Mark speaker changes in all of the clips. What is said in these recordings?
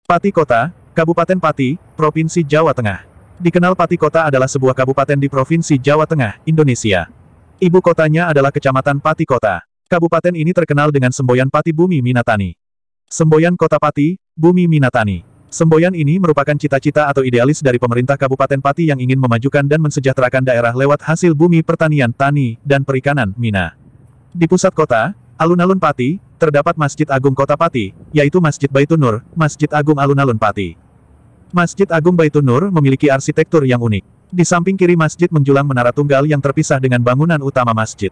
Speaker 1: Pati Kota, Kabupaten Pati, Provinsi Jawa Tengah. Dikenal Pati Kota adalah sebuah kabupaten di Provinsi Jawa Tengah, Indonesia. Ibu kotanya adalah Kecamatan Pati Kota. Kabupaten ini terkenal dengan semboyan Pati Bumi Minatani. Semboyan Kota Pati, Bumi Minatani. Semboyan ini merupakan cita-cita atau idealis dari pemerintah Kabupaten Pati yang ingin memajukan dan mensejahterakan daerah lewat hasil bumi pertanian, tani, dan perikanan, mina. Di pusat kota, alun-alun Pati, terdapat Masjid Agung Kota Pati, yaitu Masjid Baitun Nur, Masjid Agung Alun-alun Pati. Masjid Agung Baitun Nur memiliki arsitektur yang unik. Di samping kiri masjid menjulang menara tunggal yang terpisah dengan bangunan utama masjid.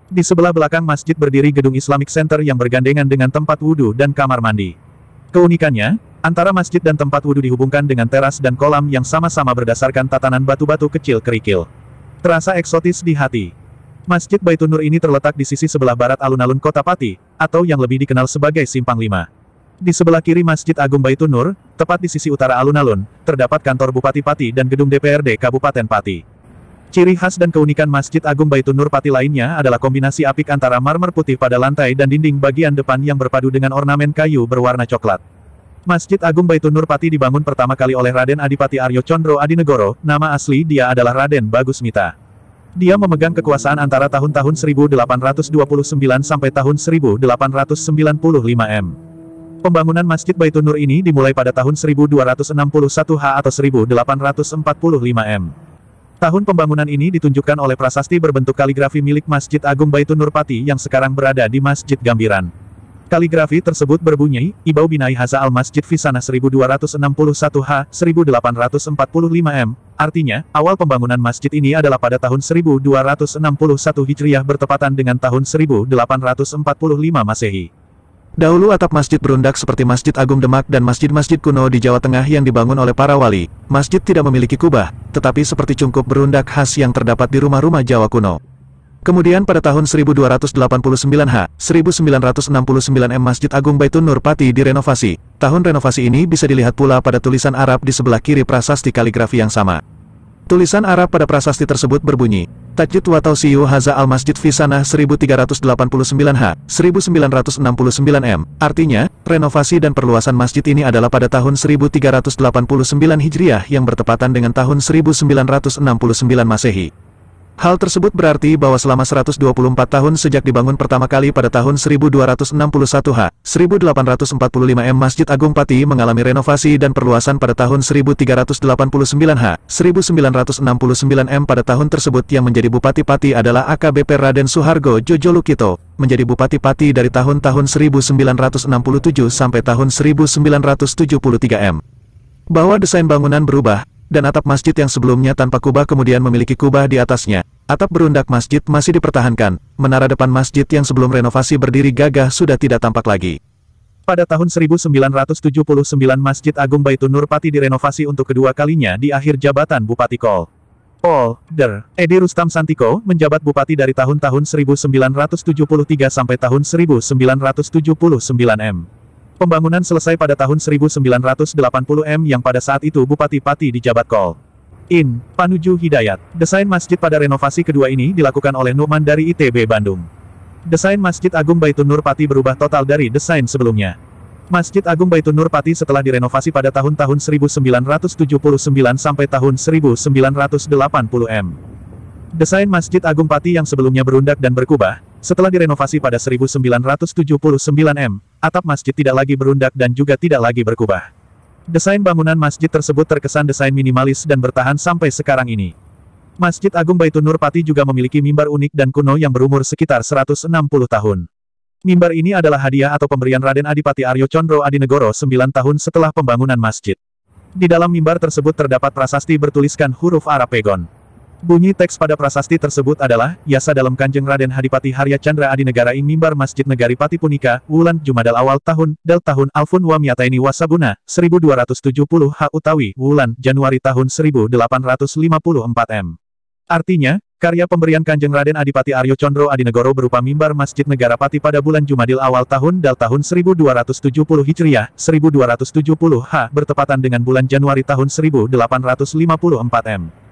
Speaker 1: Di sebelah belakang masjid berdiri gedung Islamic Center yang bergandengan dengan tempat wudhu dan kamar mandi. Keunikannya, antara masjid dan tempat wudhu dihubungkan dengan teras dan kolam yang sama-sama berdasarkan tatanan batu-batu kecil kerikil. Terasa eksotis di hati. Masjid Baitun Nur ini terletak di sisi sebelah barat alun-alun Kota Pati, atau yang lebih dikenal sebagai Simpang 5. Di sebelah kiri Masjid Agung Baitun Nur, tepat di sisi utara alun-alun, terdapat kantor Bupati Pati dan gedung DPRD Kabupaten Pati. Ciri khas dan keunikan Masjid Agung Baitun Nur Pati lainnya adalah kombinasi apik antara marmer putih pada lantai dan dinding bagian depan yang berpadu dengan ornamen kayu berwarna coklat. Masjid Agung Baitun Nur Pati dibangun pertama kali oleh Raden Adipati Aryo Condro Adinegoro, nama asli dia adalah Raden Bagusmita. Dia memegang kekuasaan antara tahun-tahun 1829 sampai tahun 1895 m. Pembangunan Masjid Baitun Nur ini dimulai pada tahun 1261 H atau 1845 m. Tahun pembangunan ini ditunjukkan oleh prasasti berbentuk kaligrafi milik Masjid Agung Baitun Nur Pati yang sekarang berada di Masjid Gambiran. Kaligrafi tersebut berbunyi, Ibau Binai Haza Al-Masjid Fisana 1261 H, 1845 m, artinya, awal pembangunan masjid ini adalah pada tahun 1261 Hijriah bertepatan dengan tahun 1845 Masehi. Dahulu atap masjid berundak seperti Masjid Agung Demak dan masjid-masjid kuno di Jawa Tengah yang dibangun oleh para wali. Masjid tidak memiliki kubah, tetapi seperti cungkup berundak khas yang terdapat di rumah-rumah Jawa kuno. Kemudian pada tahun 1289 H, 1969 m Masjid Agung Baitun Nur Pati direnovasi. Tahun renovasi ini bisa dilihat pula pada tulisan Arab di sebelah kiri prasasti kaligrafi yang sama. Tulisan Arab pada prasasti tersebut berbunyi, Tajdid wa Tausiyu Haza Al-Masjid Fisanah 1389 H, 1969 m, artinya, renovasi dan perluasan masjid ini adalah pada tahun 1389 Hijriah yang bertepatan dengan tahun 1969 Masehi. Hal tersebut berarti bahwa selama 124 tahun sejak dibangun pertama kali pada tahun 1261 H, 1845 m Masjid Agung Pati mengalami renovasi dan perluasan pada tahun 1389 H, 1969 m pada tahun tersebut yang menjadi Bupati Pati adalah AKBP Raden Suhargo Jojolukito, menjadi Bupati Pati dari tahun-tahun 1967 sampai tahun 1973 m. Bahwa desain bangunan berubah, dan atap masjid yang sebelumnya tanpa kubah kemudian memiliki kubah di atasnya. Atap berundak masjid masih dipertahankan, menara depan masjid yang sebelum renovasi berdiri gagah sudah tidak tampak lagi. Pada tahun 1979 Masjid Agung Baitun Nur Pati direnovasi untuk kedua kalinya di akhir jabatan Bupati Kol. Der Edi Rustam Santiko menjabat Bupati dari tahun-tahun 1973 sampai tahun 1979 m. Pembangunan selesai pada tahun 1980 m yang pada saat itu Bupati Pati dijabat Kol. Panuju Hidayat. Desain masjid pada renovasi kedua ini dilakukan oleh Nu'man dari ITB Bandung. Desain Masjid Agung Baitun Nur Pati berubah total dari desain sebelumnya. Masjid Agung Baitun Nur Pati setelah direnovasi pada tahun-tahun 1979 sampai tahun 1980 m. Desain Masjid Agung Pati yang sebelumnya berundak dan berkubah, setelah direnovasi pada 1979 m, atap masjid tidak lagi berundak dan juga tidak lagi berkubah. Desain bangunan masjid tersebut terkesan desain minimalis dan bertahan sampai sekarang ini. Masjid Agung Baitun Nur Pati juga memiliki mimbar unik dan kuno yang berumur sekitar 160 tahun. Mimbar ini adalah hadiah atau pemberian Raden Adipati Aryo Condro Adinegoro 9 tahun setelah pembangunan masjid. Di dalam mimbar tersebut terdapat prasasti bertuliskan huruf Arab Pegon. Bunyi teks pada prasasti tersebut adalah, Yasa dalam Kanjeng Raden Hadipati Harya Chandra Adinegara ing Mimbar Masjid Negari Pati Punika, wulan Jumadal awal tahun, Dal tahun Alfun wa Miataini Wasabuna, 1270 H utawi, wulan Januari tahun 1854 m. Artinya, karya pemberian Kanjeng Raden Adipati Aryo Condro Adinegoro berupa Mimbar Masjid Negara Pati pada bulan Jumadil awal tahun Dal tahun 1270 Hijriah, 1270 H bertepatan dengan bulan Januari tahun 1854 m.